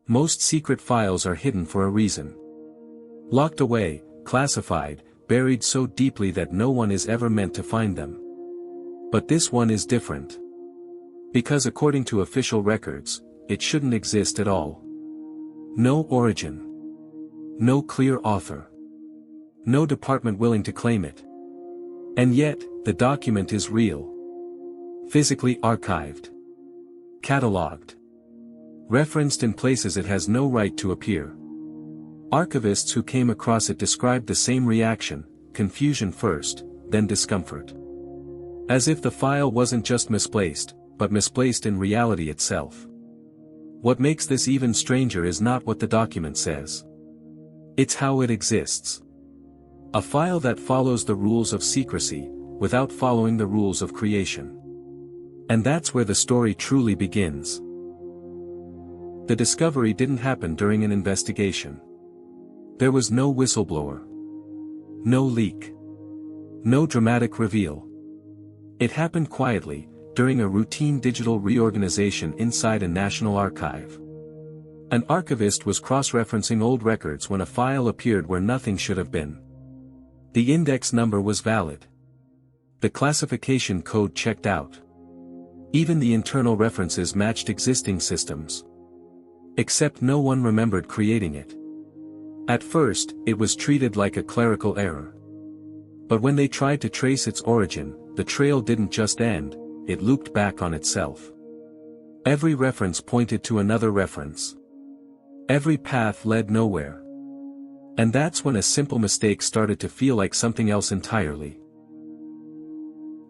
Most secret files are hidden for a reason. Locked away, classified, buried so deeply that no one is ever meant to find them. But this one is different. Because according to official records, it shouldn't exist at all. No origin. No clear author. No department willing to claim it. And yet, the document is real. Physically archived. Catalogued. Referenced in places it has no right to appear. Archivists who came across it described the same reaction, confusion first, then discomfort. As if the file wasn't just misplaced, but misplaced in reality itself. What makes this even stranger is not what the document says. It's how it exists. A file that follows the rules of secrecy, without following the rules of creation. And that's where the story truly begins. The discovery didn't happen during an investigation. There was no whistleblower. No leak. No dramatic reveal. It happened quietly, during a routine digital reorganization inside a national archive. An archivist was cross-referencing old records when a file appeared where nothing should have been. The index number was valid. The classification code checked out. Even the internal references matched existing systems. Except no one remembered creating it. At first, it was treated like a clerical error. But when they tried to trace its origin, the trail didn't just end, it looped back on itself. Every reference pointed to another reference. Every path led nowhere. And that's when a simple mistake started to feel like something else entirely.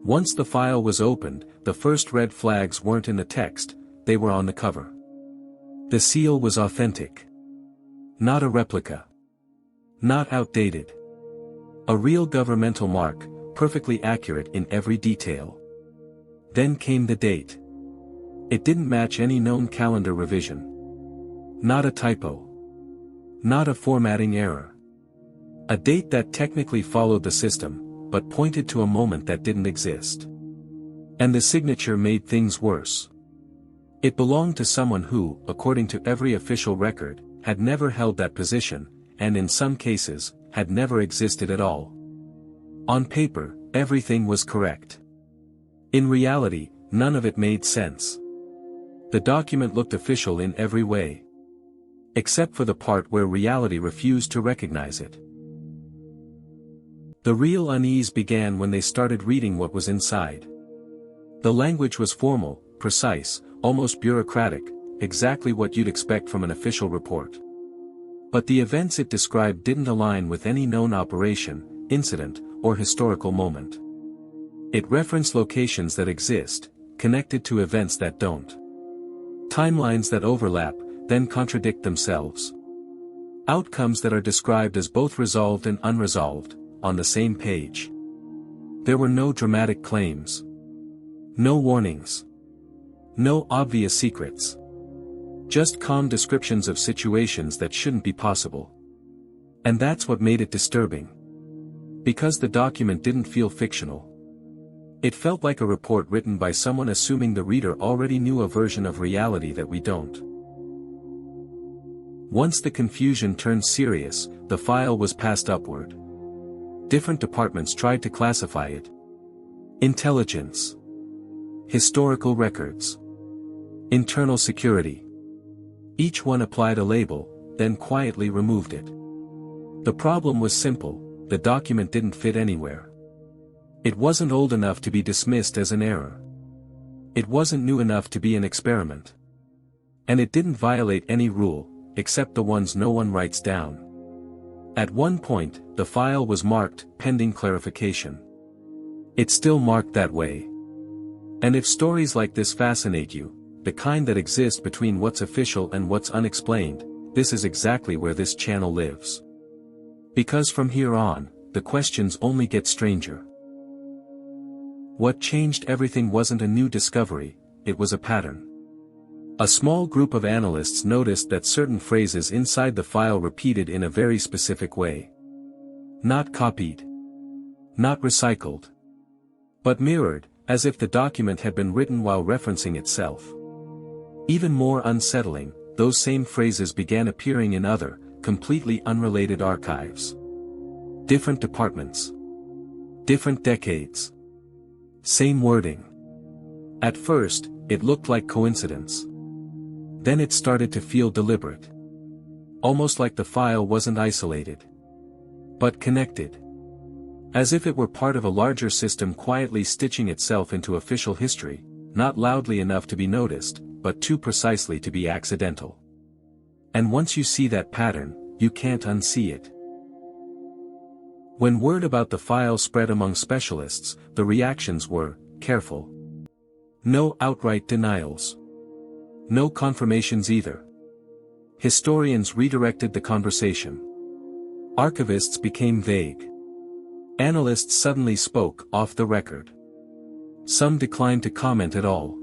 Once the file was opened, the first red flags weren't in the text, they were on the cover. The seal was authentic. Not a replica. Not outdated. A real governmental mark, perfectly accurate in every detail. Then came the date. It didn't match any known calendar revision. Not a typo. Not a formatting error. A date that technically followed the system, but pointed to a moment that didn't exist. And the signature made things worse. It belonged to someone who, according to every official record, had never held that position, and in some cases, had never existed at all. On paper, everything was correct. In reality, none of it made sense. The document looked official in every way. Except for the part where reality refused to recognize it. The real unease began when they started reading what was inside. The language was formal, precise, almost bureaucratic, exactly what you'd expect from an official report. But the events it described didn't align with any known operation, incident, or historical moment. It referenced locations that exist, connected to events that don't. Timelines that overlap, then contradict themselves. Outcomes that are described as both resolved and unresolved, on the same page. There were no dramatic claims. No warnings. No obvious secrets. Just calm descriptions of situations that shouldn't be possible. And that's what made it disturbing. Because the document didn't feel fictional. It felt like a report written by someone assuming the reader already knew a version of reality that we don't. Once the confusion turned serious, the file was passed upward. Different departments tried to classify it. Intelligence. Historical records. Internal security. Each one applied a label, then quietly removed it. The problem was simple, the document didn't fit anywhere. It wasn't old enough to be dismissed as an error. It wasn't new enough to be an experiment. And it didn't violate any rule, except the ones no one writes down. At one point, the file was marked, pending clarification. It's still marked that way. And if stories like this fascinate you, the kind that exist between what's official and what's unexplained, this is exactly where this channel lives. Because from here on, the questions only get stranger. What changed everything wasn't a new discovery, it was a pattern. A small group of analysts noticed that certain phrases inside the file repeated in a very specific way. Not copied. Not recycled. But mirrored, as if the document had been written while referencing itself. Even more unsettling, those same phrases began appearing in other, completely unrelated archives. Different departments. Different decades. Same wording. At first, it looked like coincidence. Then it started to feel deliberate. Almost like the file wasn't isolated, but connected. As if it were part of a larger system quietly stitching itself into official history, not loudly enough to be noticed, but too precisely to be accidental. And once you see that pattern, you can't unsee it. When word about the file spread among specialists, the reactions were careful. No outright denials. No confirmations either. Historians redirected the conversation. Archivists became vague. Analysts suddenly spoke off the record. Some declined to comment at all.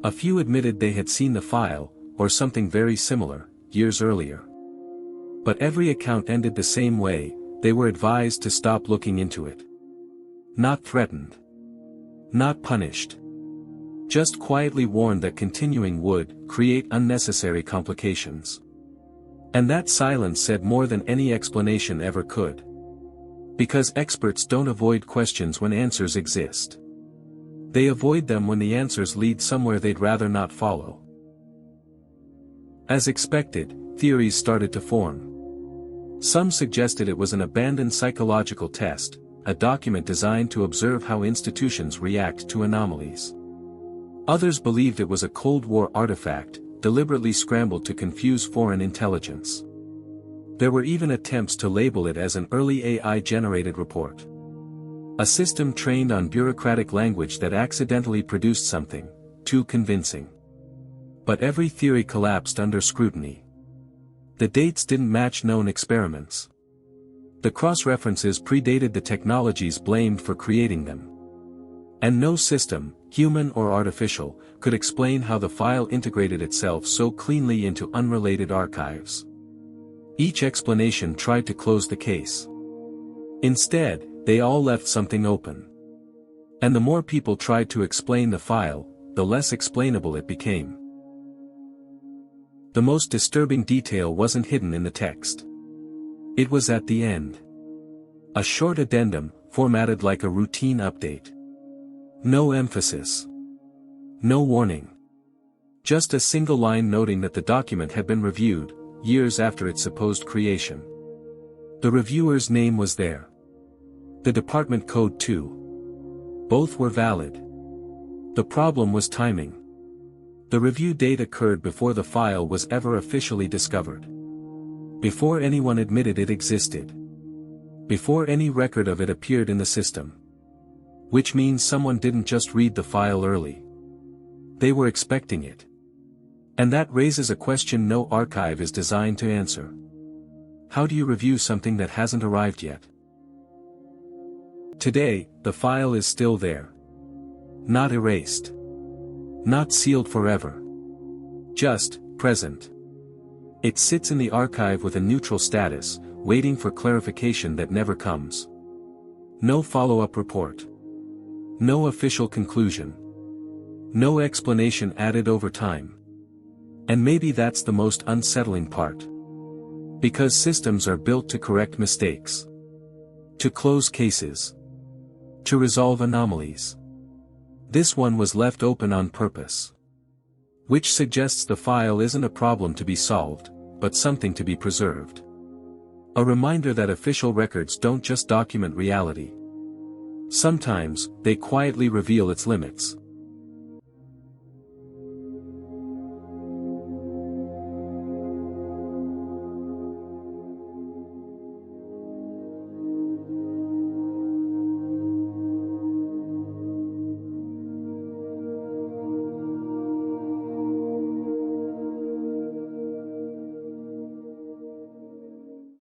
A few admitted they had seen the file, or something very similar, years earlier. But every account ended the same way: they were advised to stop looking into it. Not threatened. Not punished. Just quietly warned that continuing would create unnecessary complications. And that silence said more than any explanation ever could. Because experts don't avoid questions when answers exist. They avoid them when the answers lead somewhere they'd rather not follow. As expected, theories started to form. Some suggested it was an abandoned psychological test, a document designed to observe how institutions react to anomalies. Others believed it was a Cold War artifact, deliberately scrambled to confuse foreign intelligence. There were even attempts to label it as an early AI-generated report. A system trained on bureaucratic language that accidentally produced something too convincing. But every theory collapsed under scrutiny. The dates didn't match known experiments. The cross-references predated the technologies blamed for creating them. And no system, human or artificial, could explain how the file integrated itself so cleanly into unrelated archives. Each explanation tried to close the case. Instead, they all left something open. And the more people tried to explain the file, the less explainable it became. The most disturbing detail wasn't hidden in the text. It was at the end. A short addendum, formatted like a routine update. No emphasis. No warning. Just a single line noting that the document had been reviewed, years after its supposed creation. The reviewer's name was there. The department code too. Both were valid. The problem was timing. The review date occurred before the file was ever officially discovered. Before anyone admitted it existed. Before any record of it appeared in the system. Which means someone didn't just read the file early. They were expecting it. And that raises a question no archive is designed to answer. How do you review something that hasn't arrived yet? Today, the file is still there. Not erased. Not sealed forever. Just present. It sits in the archive with a neutral status, waiting for clarification that never comes. No follow-up report. No official conclusion. No explanation added over time. And maybe that's the most unsettling part. Because systems are built to correct mistakes. To close cases. To resolve anomalies. This one was left open on purpose. Which suggests the file isn't a problem to be solved, but something to be preserved. A reminder that official records don't just document reality. Sometimes, they quietly reveal its limits.